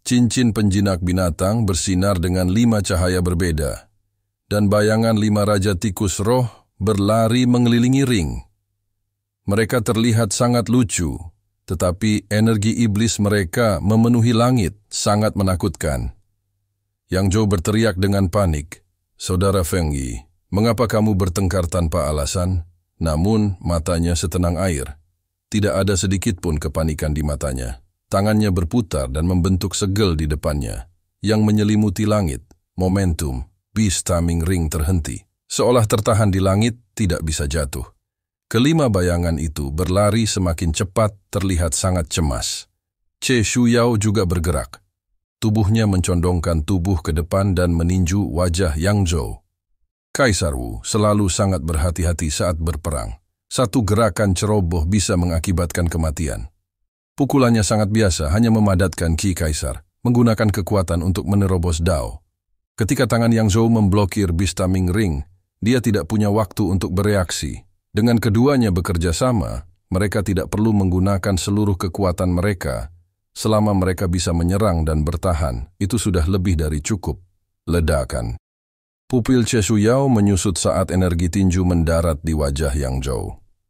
Cincin penjinak binatang bersinar dengan 5 cahaya berbeda, dan bayangan 5 raja tikus roh berlari mengelilingi ring. Mereka terlihat sangat lucu, tetapi energi iblis mereka memenuhi langit, sangat menakutkan. Yang Zhou berteriak dengan panik, "Saudara Feng Yi, mengapa kamu bertengkar tanpa alasan?" Namun matanya setenang air. Tidak ada sedikit pun kepanikan di matanya. Tangannya berputar dan membentuk segel di depannya, yang menyelimuti langit. Momentum, Beast Taming Ring terhenti. Seolah tertahan di langit, tidak bisa jatuh. Kelima bayangan itu berlari semakin cepat, terlihat sangat cemas. Che Shuyao juga bergerak. Tubuhnya mencondongkan tubuh ke depan dan meninju wajah Yang Zhou. Kaisar Wu selalu sangat berhati-hati saat berperang. Satu gerakan ceroboh bisa mengakibatkan kematian. Pukulannya sangat biasa, hanya memadatkan Ki Kaisar, menggunakan kekuatan untuk menerobos Dao. Ketika tangan Yang Zhou memblokir Beast Taming Ring, dia tidak punya waktu untuk bereaksi. Dengan keduanya bekerja sama, mereka tidak perlu menggunakan seluruh kekuatan mereka. Selama mereka bisa menyerang dan bertahan, itu sudah lebih dari cukup. Ledakan. Pupil Che Shuyao menyusut saat energi tinju mendarat di wajah Yang Zhou.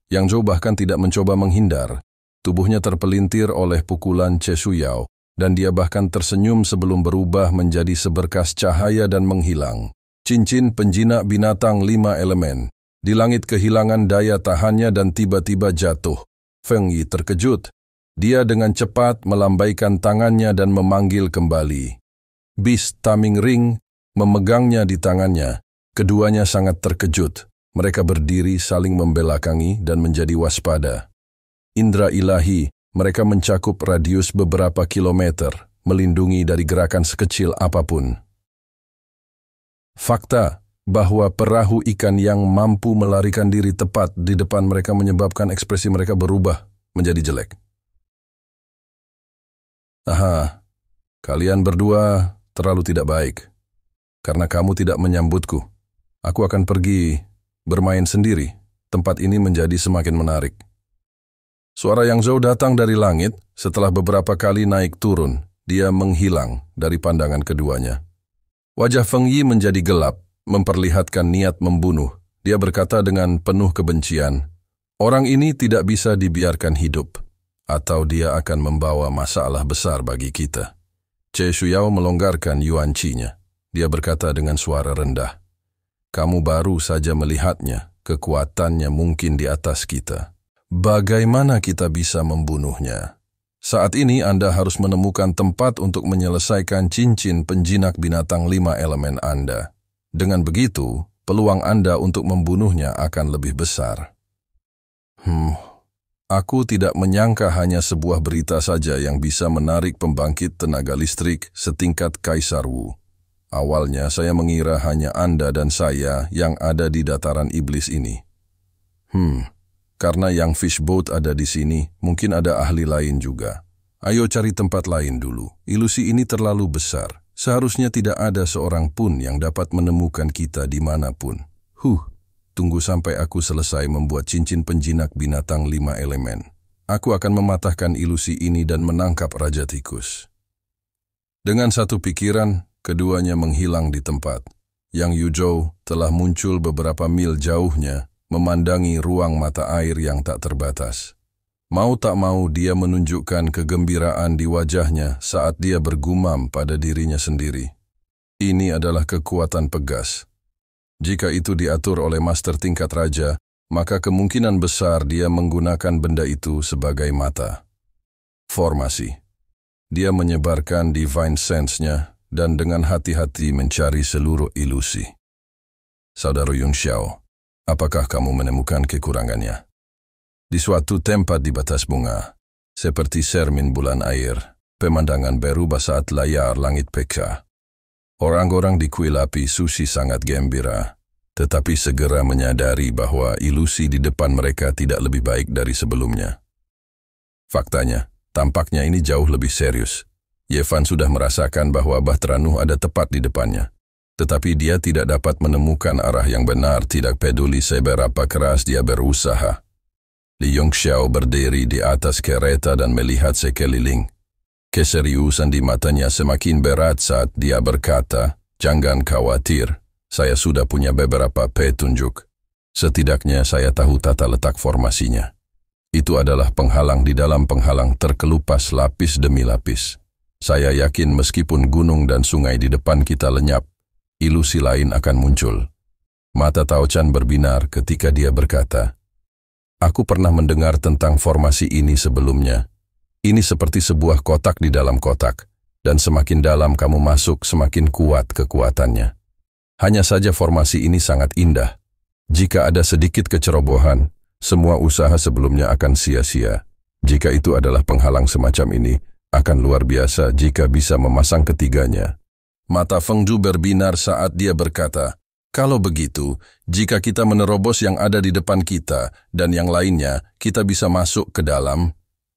Yang Zhou bahkan tidak mencoba menghindar. Tubuhnya terpelintir oleh pukulan Che Shuyao, dan dia bahkan tersenyum sebelum berubah menjadi seberkas cahaya dan menghilang. Cincin penjinak binatang 5 elemen. Di langit kehilangan daya tahannya dan tiba-tiba jatuh. Feng Yi terkejut. Dia dengan cepat melambaikan tangannya dan memanggil kembali. Beast Taming Ring memegangnya di tangannya. Keduanya sangat terkejut. Mereka berdiri saling membelakangi dan menjadi waspada. Indra ilahi, mereka mencakup radius beberapa kilometer, melindungi dari gerakan sekecil apapun. Fakta bahwa perahu ikan yang mampu melarikan diri tepat di depan mereka menyebabkan ekspresi mereka berubah menjadi jelek. Aha, kalian berdua terlalu tidak baik. Karena kamu tidak menyambutku, aku akan pergi bermain sendiri. Tempat ini menjadi semakin menarik. Suara Yang Zhou datang dari langit. Setelah beberapa kali naik turun, dia menghilang dari pandangan keduanya. Wajah Feng Yi menjadi gelap, memperlihatkan niat membunuh. Dia berkata dengan penuh kebencian, "Orang ini tidak bisa dibiarkan hidup, atau dia akan membawa masalah besar bagi kita." Che Shuyao melonggarkan Yuan Qi-nya. Dia berkata dengan suara rendah, "Kamu baru saja melihatnya, kekuatannya mungkin di atas kita. Bagaimana kita bisa membunuhnya? Saat ini Anda harus menemukan tempat untuk menyelesaikan cincin penjinak binatang 5 elemen Anda. Dengan begitu, peluang Anda untuk membunuhnya akan lebih besar." Aku tidak menyangka hanya sebuah berita saja yang bisa menarik pembangkit tenaga listrik setingkat Kaisar Wu. Awalnya saya mengira hanya Anda dan saya yang ada di dataran iblis ini. Karena yang fishboat ada di sini, mungkin ada ahli lain juga. Ayo cari tempat lain dulu. Ilusi ini terlalu besar. Seharusnya tidak ada seorang pun yang dapat menemukan kita dimanapun. Tunggu sampai aku selesai membuat cincin penjinak binatang 5 elemen. Aku akan mematahkan ilusi ini dan menangkap Raja Tikus. Dengan satu pikiran, keduanya menghilang di tempat. Yang Yu Zhou telah muncul beberapa mil jauhnya, memandangi ruang mata air yang tak terbatas. Mau tak mau dia menunjukkan kegembiraan di wajahnya saat dia bergumam pada dirinya sendiri. Ini adalah kekuatan pegas. Jika itu diatur oleh master tingkat raja, maka kemungkinan besar dia menggunakan benda itu sebagai mata. Formasi. Dia menyebarkan divine sense-nya dan dengan hati-hati mencari seluruh ilusi. Saudara Yun Xiao, apakah kamu menemukan kekurangannya? Di suatu tempat di batas bunga, seperti cermin bulan air, pemandangan berubah saat layar langit peka. Orang-orang di kuil api sushi sangat gembira, tetapi segera menyadari bahwa ilusi di depan mereka tidak lebih baik dari sebelumnya. Faktanya, tampaknya ini jauh lebih serius. Yevan sudah merasakan bahwa Bahtera Nuh ada tepat di depannya. Tetapi dia tidak dapat menemukan arah yang benar, tidak peduli seberapa keras dia berusaha. Li Yongxiao berdiri di atas kereta dan melihat sekeliling. Keseriusan di matanya semakin berat saat dia berkata, "Jangan khawatir, saya sudah punya beberapa petunjuk. Setidaknya saya tahu tata letak formasinya. Itu adalah penghalang di dalam penghalang terkelupas lapis demi lapis. Saya yakin meskipun gunung dan sungai di depan kita lenyap, ilusi lain akan muncul." Mata Tao Chan berbinar ketika dia berkata, "Aku pernah mendengar tentang formasi ini sebelumnya. Ini seperti sebuah kotak di dalam kotak, dan semakin dalam kamu masuk, semakin kuat kekuatannya. Hanya saja formasi ini sangat indah. Jika ada sedikit kecerobohan, semua usaha sebelumnya akan sia-sia. Jika itu adalah penghalang semacam ini, akan luar biasa jika bisa memasang ketiganya." Mata Feng Zhu berbinar saat dia berkata, "Kalau begitu, jika kita menerobos yang ada di depan kita dan yang lainnya, kita bisa masuk ke dalam."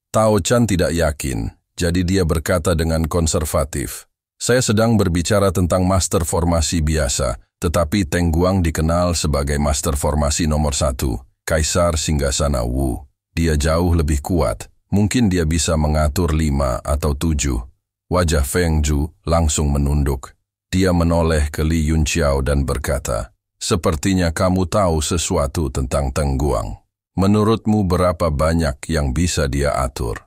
Tao Chan tidak yakin, jadi dia berkata dengan konservatif, "Saya sedang berbicara tentang master formasi biasa, tetapi Teng Guang dikenal sebagai master formasi nomor 1, Kaisar Singgasana Wu. Dia jauh lebih kuat, mungkin dia bisa mengatur 5 atau 7. Wajah Feng Zhu langsung menunduk. Dia menoleh ke Li Yunxiao dan berkata, "Sepertinya kamu tahu sesuatu tentang Teng Guang. Menurutmu berapa banyak yang bisa dia atur?"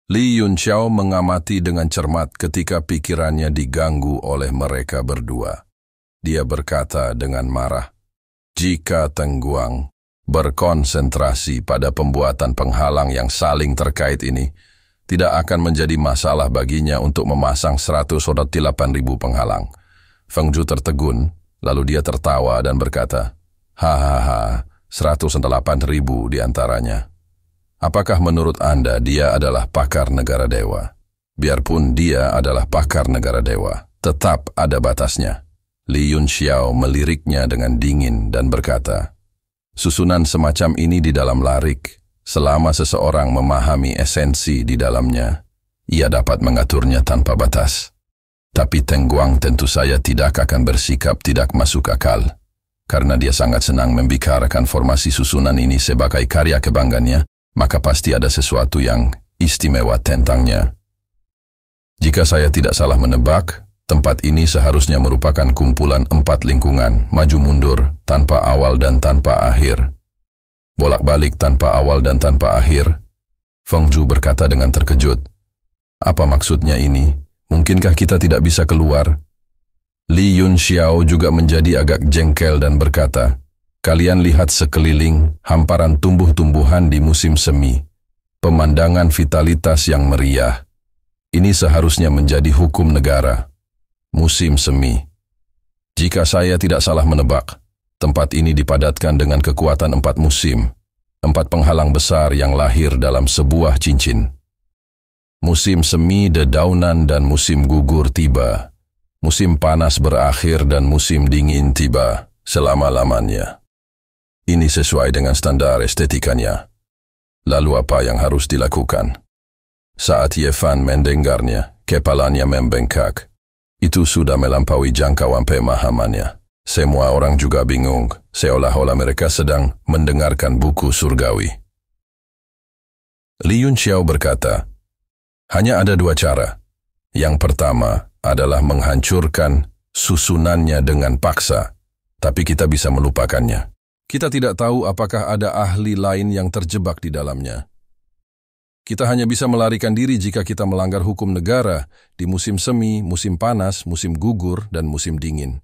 Li Yunxiao mengamati dengan cermat ketika pikirannya diganggu oleh mereka berdua. Dia berkata dengan marah, "Jika Teng Guang berkonsentrasi pada pembuatan penghalang yang saling terkait ini, tidak akan menjadi masalah baginya untuk memasang 108.000 penghalang." Feng Zhu tertegun, lalu dia tertawa dan berkata, "Hahaha, 108.000 diantaranya. Apakah menurut Anda dia adalah pakar negara dewa? Biarpun dia adalah pakar negara dewa, tetap ada batasnya." Li Yunxiao meliriknya dengan dingin dan berkata, "Susunan semacam ini di dalam larik, selama seseorang memahami esensi di dalamnya, ia dapat mengaturnya tanpa batas. Tapi Teng Guang tentu saja tidak akan bersikap tidak masuk akal, karena dia sangat senang membicarakan formasi susunan ini sebagai karya kebanggaannya, maka pasti ada sesuatu yang istimewa tentangnya. Jika saya tidak salah menebak, tempat ini seharusnya merupakan kumpulan 4 lingkungan, maju mundur, tanpa awal dan tanpa akhir. Bolak-balik tanpa awal dan tanpa akhir." Feng Zhu berkata dengan terkejut, "Apa maksudnya ini? Mungkinkah kita tidak bisa keluar?" Li Yunxiao juga menjadi agak jengkel dan berkata, "Kalian lihat sekeliling, hamparan tumbuh-tumbuhan di musim semi. Pemandangan vitalitas yang meriah. Ini seharusnya menjadi hukum negara. Musim semi. Jika saya tidak salah menebak, tempat ini dipadatkan dengan kekuatan 4 musim, 4 penghalang besar yang lahir dalam sebuah cincin. Musim semi, dedaunan, dan musim gugur tiba. Musim panas berakhir dan musim dingin tiba selama-lamanya. Ini sesuai dengan standar estetikanya. Lalu apa yang harus dilakukan?" Saat Ye Fan mendengarnya, kepalanya membengkak. Itu sudah melampaui jangkauan pemahamannya. Semua orang juga bingung, seolah-olah mereka sedang mendengarkan buku surgawi. Li Yunxiao berkata, "Hanya ada 2 cara. Yang pertama adalah menghancurkan susunannya dengan paksa, tapi kita bisa melupakannya. Kita tidak tahu apakah ada ahli lain yang terjebak di dalamnya. Kita hanya bisa melarikan diri jika kita melanggar hukum negara di musim semi, musim panas, musim gugur, dan musim dingin.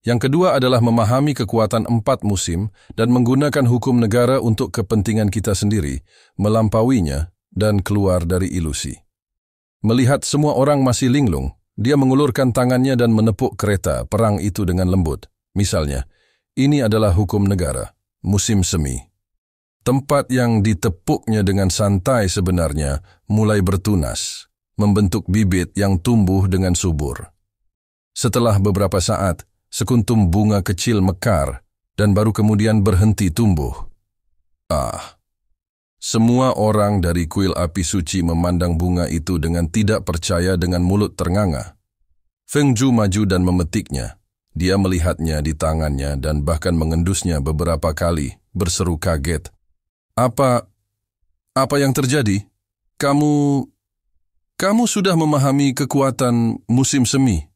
Yang kedua adalah memahami kekuatan 4 musim dan menggunakan hukum negara untuk kepentingan kita sendiri, melampauinya, dan keluar dari ilusi." Melihat semua orang masih linglung, dia mengulurkan tangannya dan menepuk kereta perang itu dengan lembut. Misalnya, ini adalah hukum negara, musim semi. Tempat yang ditepuknya dengan santai sebenarnya mulai bertunas, membentuk bibit yang tumbuh dengan subur. Setelah beberapa saat, sekuntum bunga kecil mekar dan baru kemudian berhenti tumbuh. Semua orang dari kuil api suci memandang bunga itu dengan tidak percaya dengan mulut ternganga. Feng Zhu maju dan memetiknya. Dia melihatnya di tangannya dan bahkan mengendusnya beberapa kali, berseru kaget. Apa yang terjadi? Kamu sudah memahami kekuatan musim semi?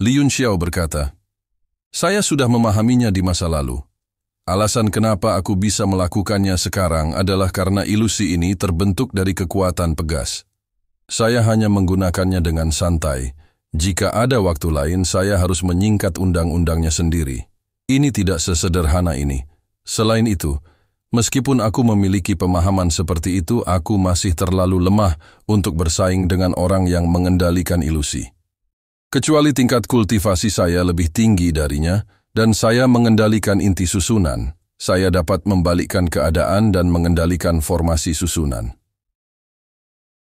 Li Yunxiao berkata, saya sudah memahaminya di masa lalu. Alasan kenapa aku bisa melakukannya sekarang adalah karena ilusi ini terbentuk dari kekuatan pegas. Saya hanya menggunakannya dengan santai. Jika ada waktu lain, saya harus menyingkat undang-undangnya sendiri. Ini tidak sesederhana ini. Selain itu, meskipun aku memiliki pemahaman seperti itu, aku masih terlalu lemah untuk bersaing dengan orang yang mengendalikan ilusi. Kecuali tingkat kultivasi saya lebih tinggi darinya, dan saya mengendalikan inti susunan, saya dapat membalikkan keadaan dan mengendalikan formasi susunan.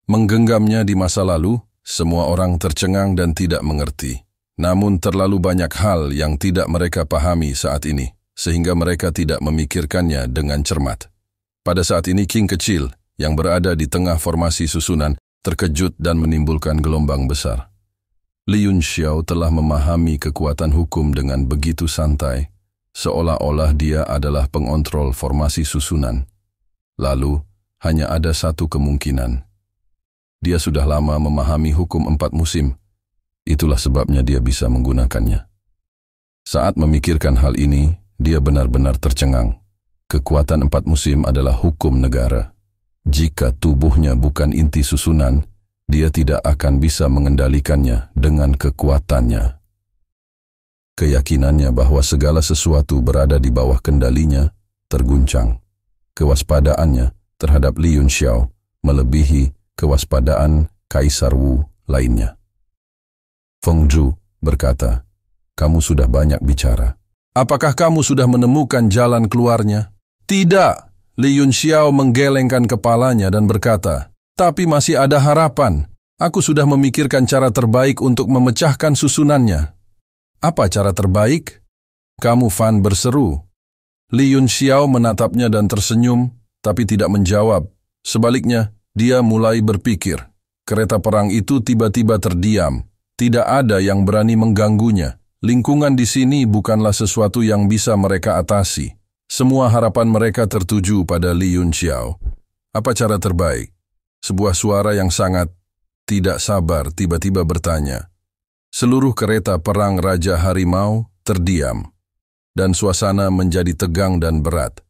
Menggenggamnya di masa lalu, semua orang tercengang dan tidak mengerti. Namun terlalu banyak hal yang tidak mereka pahami saat ini, sehingga mereka tidak memikirkannya dengan cermat. Pada saat ini King kecil, yang berada di tengah formasi susunan, terkejut dan menimbulkan gelombang besar. Li Yunxiao telah memahami kekuatan hukum dengan begitu santai, seolah-olah dia adalah pengontrol formasi susunan. Lalu, hanya ada satu kemungkinan. Dia sudah lama memahami hukum 4 musim. Itulah sebabnya dia bisa menggunakannya. Saat memikirkan hal ini, dia benar-benar tercengang. Kekuatan 4 musim adalah hukum negara. Jika tubuhnya bukan inti susunan, dia tidak akan bisa mengendalikannya dengan kekuatannya. Keyakinannya bahwa segala sesuatu berada di bawah kendalinya terguncang. Kewaspadaannya terhadap Li Yunxiao melebihi kewaspadaan Kaisar Wu lainnya. Feng Zhu berkata, kamu sudah banyak bicara. Apakah kamu sudah menemukan jalan keluarnya? Tidak, Li Yunxiao menggelengkan kepalanya dan berkata, tapi masih ada harapan. Aku sudah memikirkan cara terbaik untuk memecahkan susunannya. Apa cara terbaik? Kamu Fan berseru. Li Yunxiao menatapnya dan tersenyum, tapi tidak menjawab. Sebaliknya, dia mulai berpikir. Kereta perang itu tiba-tiba terdiam. Tidak ada yang berani mengganggunya. Lingkungan di sini bukanlah sesuatu yang bisa mereka atasi. Semua harapan mereka tertuju pada Li Yunxiao. Apa cara terbaik? Sebuah suara yang sangat tidak sabar tiba-tiba bertanya. Seluruh kereta perang Raja Harimau terdiam, dan suasana menjadi tegang dan berat.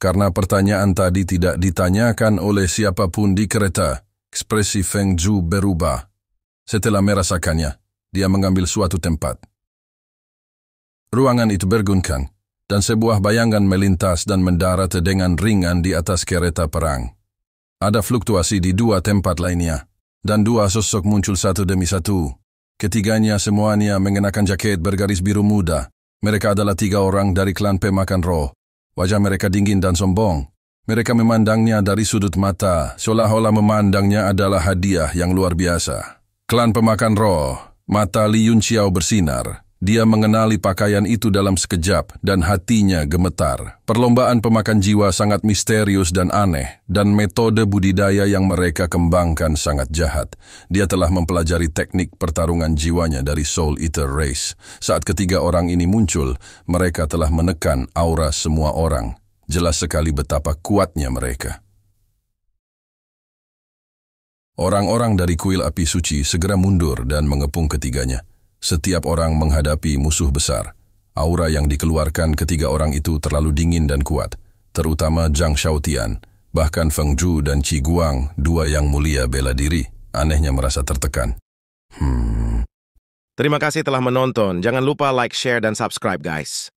Karena pertanyaan tadi tidak ditanyakan oleh siapapun di kereta, ekspresi Feng Zhu berubah. Setelah merasakannya, dia mengambil suatu tempat. Ruangan itu berguncang, dan sebuah bayangan melintas dan mendarat dengan ringan di atas kereta perang. Ada fluktuasi di 2 tempat lainnya, dan 2 sosok muncul satu demi satu. Ketiganya semuanya mengenakan jaket bergaris biru muda. Mereka adalah 3 orang dari klan pemakan roh. Wajah mereka dingin dan sombong. Mereka memandangnya dari sudut mata, seolah-olah memandangnya adalah hadiah yang luar biasa. Klan pemakan roh, mata Li Yunxiao bersinar. Dia mengenali pakaian itu dalam sekejap dan hatinya gemetar. Perlombaan pemakan jiwa sangat misterius dan aneh, dan metode budidaya yang mereka kembangkan sangat jahat. Dia telah mempelajari teknik pertarungan jiwanya dari Soul Eater Race. Saat ketiga orang ini muncul, mereka telah menekan aura semua orang. Jelas sekali betapa kuatnya mereka. Orang-orang dari kuil api suci segera mundur dan mengepung ketiganya. Setiap orang menghadapi musuh besar. Aura yang dikeluarkan ketiga orang itu terlalu dingin dan kuat, terutama Zhang Xiaotian. Bahkan Feng Zhu dan Qi Guang, 2 yang mulia bela diri, anehnya merasa tertekan. Terima kasih telah menonton. Jangan lupa like, share, dan subscribe guys.